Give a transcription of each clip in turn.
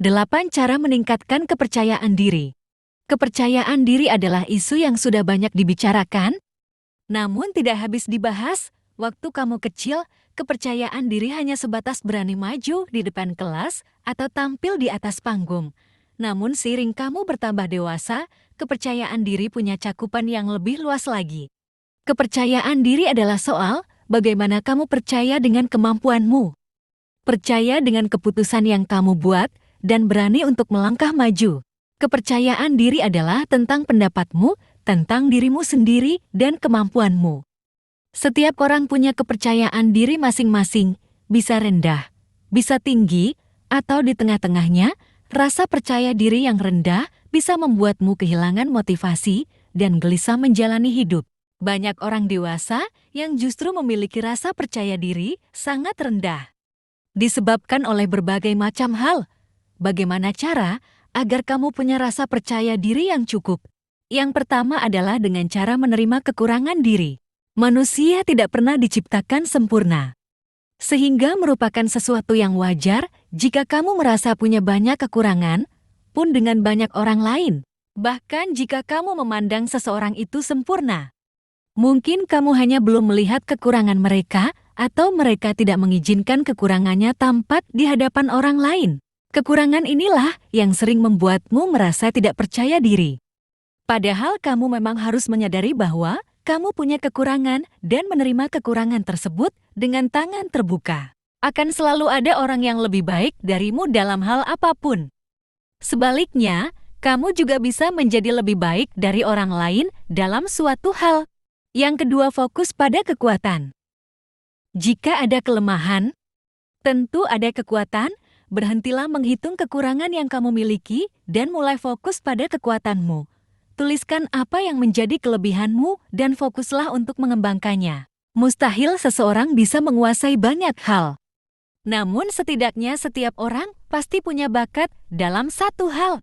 8 cara meningkatkan kepercayaan diri. Kepercayaan diri adalah isu yang sudah banyak dibicarakan, namun tidak habis dibahas. Waktu kamu kecil, kepercayaan diri hanya sebatas berani maju di depan kelas atau tampil di atas panggung. Namun seiring kamu bertambah dewasa, kepercayaan diri punya cakupan yang lebih luas lagi. Kepercayaan diri adalah soal bagaimana kamu percaya dengan kemampuanmu, percaya dengan keputusan yang kamu buat, dan berani untuk melangkah maju. Kepercayaan diri adalah tentang pendapatmu, tentang dirimu sendiri, dan kemampuanmu. Setiap orang punya kepercayaan diri masing-masing, bisa rendah, bisa tinggi, atau di tengah-tengahnya. Rasa percaya diri yang rendah bisa membuatmu kehilangan motivasi dan gelisah menjalani hidup. Banyak orang dewasa yang justru memiliki rasa percaya diri sangat rendah, disebabkan oleh berbagai macam hal. Bagaimana cara agar kamu punya rasa percaya diri yang cukup? Yang pertama adalah dengan cara menerima kekurangan diri. Manusia tidak pernah diciptakan sempurna, sehingga merupakan sesuatu yang wajar jika kamu merasa punya banyak kekurangan, pun dengan banyak orang lain. Bahkan jika kamu memandang seseorang itu sempurna, mungkin kamu hanya belum melihat kekurangan mereka, atau mereka tidak mengizinkan kekurangannya tampak di hadapan orang lain. Kekurangan inilah yang sering membuatmu merasa tidak percaya diri. Padahal kamu memang harus menyadari bahwa kamu punya kekurangan dan menerima kekurangan tersebut dengan tangan terbuka. Akan selalu ada orang yang lebih baik darimu dalam hal apapun. Sebaliknya, kamu juga bisa menjadi lebih baik dari orang lain dalam suatu hal. Yang kedua, fokus pada kekuatan. Jika ada kelemahan, tentu ada kekuatan. Berhentilah menghitung kekurangan yang kamu miliki dan mulai fokus pada kekuatanmu. Tuliskan apa yang menjadi kelebihanmu dan fokuslah untuk mengembangkannya. Mustahil seseorang bisa menguasai banyak hal. Namun setidaknya setiap orang pasti punya bakat dalam satu hal.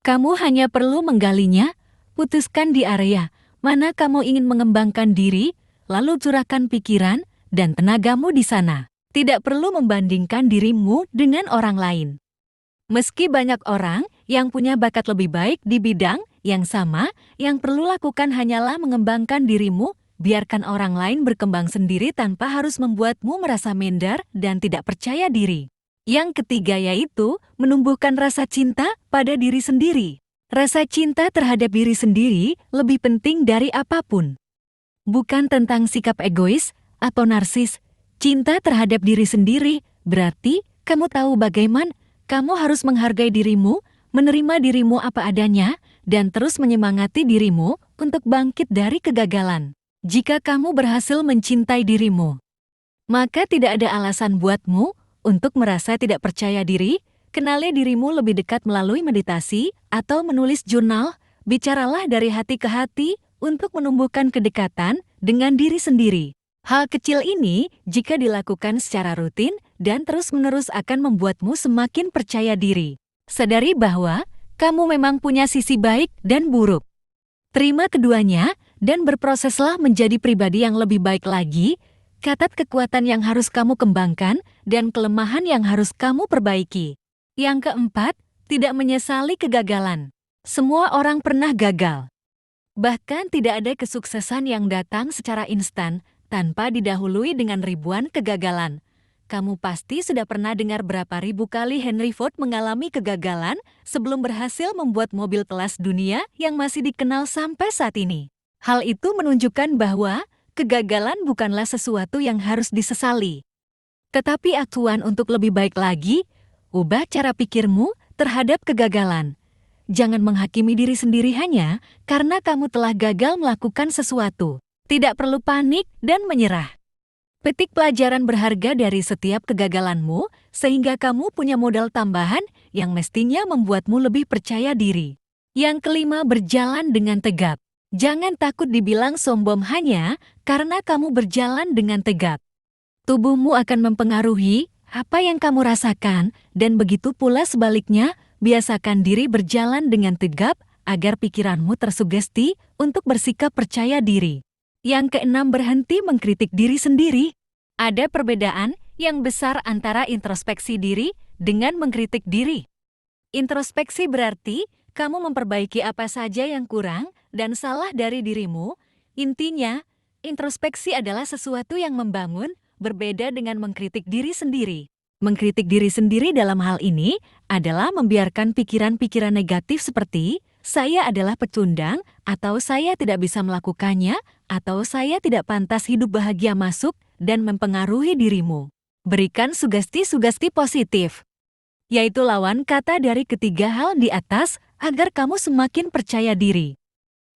Kamu hanya perlu menggalinya, putuskan di area mana kamu ingin mengembangkan diri, lalu curahkan pikiran dan tenagamu di sana. Tidak perlu membandingkan dirimu dengan orang lain. Meski banyak orang yang punya bakat lebih baik di bidang yang sama, yang perlu lakukan hanyalah mengembangkan dirimu, biarkan orang lain berkembang sendiri tanpa harus membuatmu merasa minder dan tidak percaya diri. Yang ketiga yaitu menumbuhkan rasa cinta pada diri sendiri. Rasa cinta terhadap diri sendiri lebih penting dari apapun. Bukan tentang sikap egois atau narsis. Cinta terhadap diri sendiri berarti kamu tahu bagaimana kamu harus menghargai dirimu, menerima dirimu apa adanya, dan terus menyemangati dirimu untuk bangkit dari kegagalan. Jika kamu berhasil mencintai dirimu, maka tidak ada alasan buatmu untuk merasa tidak percaya diri. Kenali dirimu lebih dekat melalui meditasi atau menulis jurnal. Bicaralah dari hati ke hati untuk menumbuhkan kedekatan dengan diri sendiri. Hal kecil ini, jika dilakukan secara rutin dan terus-menerus akan membuatmu semakin percaya diri. Sadari bahwa kamu memang punya sisi baik dan buruk. Terima keduanya dan berproseslah menjadi pribadi yang lebih baik lagi. Catat kekuatan yang harus kamu kembangkan dan kelemahan yang harus kamu perbaiki. Yang keempat, tidak menyesali kegagalan. Semua orang pernah gagal. Bahkan tidak ada kesuksesan yang datang secara instan, tanpa didahului dengan ribuan kegagalan. Kamu pasti sudah pernah dengar berapa ribu kali Henry Ford mengalami kegagalan sebelum berhasil membuat mobil kelas dunia yang masih dikenal sampai saat ini. Hal itu menunjukkan bahwa kegagalan bukanlah sesuatu yang harus disesali. Tetapi acuan untuk lebih baik lagi, ubah cara pikirmu terhadap kegagalan. Jangan menghakimi diri sendiri hanya karena kamu telah gagal melakukan sesuatu. Tidak perlu panik dan menyerah. Petik pelajaran berharga dari setiap kegagalanmu, sehingga kamu punya modal tambahan yang mestinya membuatmu lebih percaya diri. Yang kelima, berjalan dengan tegap. Jangan takut dibilang sombong hanya karena kamu berjalan dengan tegap. Tubuhmu akan mempengaruhi apa yang kamu rasakan, dan begitu pula sebaliknya, biasakan diri berjalan dengan tegap agar pikiranmu tersugesti untuk bersikap percaya diri. Yang keenam, berhenti mengkritik diri sendiri. Ada perbedaan yang besar antara introspeksi diri dengan mengkritik diri. Introspeksi berarti kamu memperbaiki apa saja yang kurang dan salah dari dirimu. Intinya, introspeksi adalah sesuatu yang membangun, berbeda dengan mengkritik diri sendiri. Mengkritik diri sendiri dalam hal ini adalah membiarkan pikiran-pikiran negatif seperti saya adalah pecundang, atau saya tidak bisa melakukannya, atau saya tidak pantas hidup bahagia masuk dan mempengaruhi dirimu. Berikan sugesti-sugesti positif, yaitu lawan kata dari ketiga hal di atas agar kamu semakin percaya diri.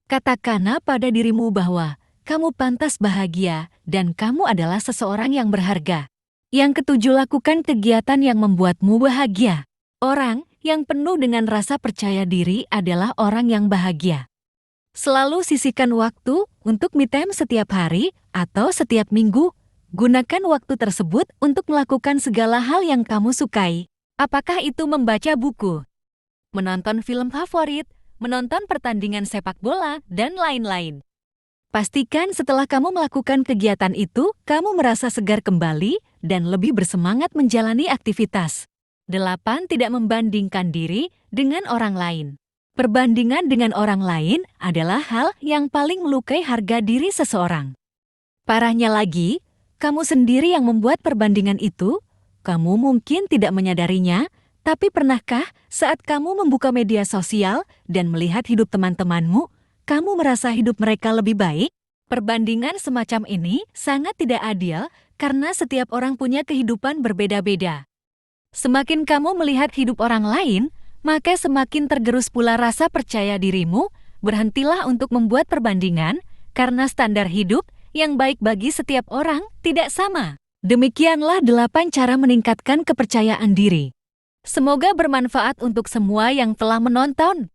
Katakanlah pada dirimu bahwa kamu pantas bahagia dan kamu adalah seseorang yang berharga. Yang ketujuh, lakukan kegiatan yang membuatmu bahagia. Orang yang penuh dengan rasa percaya diri adalah orang yang bahagia. Selalu sisihkan waktu untuk me time setiap hari atau setiap minggu. Gunakan waktu tersebut untuk melakukan segala hal yang kamu sukai. Apakah itu membaca buku, menonton film favorit, menonton pertandingan sepak bola, dan lain-lain? Pastikan setelah kamu melakukan kegiatan itu, kamu merasa segar kembali dan lebih bersemangat menjalani aktivitas. 8. Tidak membandingkan diri dengan orang lain. Perbandingan dengan orang lain adalah hal yang paling melukai harga diri seseorang. Parahnya lagi, kamu sendiri yang membuat perbandingan itu. Kamu mungkin tidak menyadarinya, tapi pernahkah saat kamu membuka media sosial dan melihat hidup teman-temanmu, kamu merasa hidup mereka lebih baik? Perbandingan semacam ini sangat tidak adil karena setiap orang punya kehidupan berbeda-beda. Semakin kamu melihat hidup orang lain, maka semakin tergerus pula rasa percaya dirimu. Berhentilah untuk membuat perbandingan, karena standar hidup yang baik bagi setiap orang tidak sama. Demikianlah 8 cara meningkatkan kepercayaan diri. Semoga bermanfaat untuk semua yang telah menonton.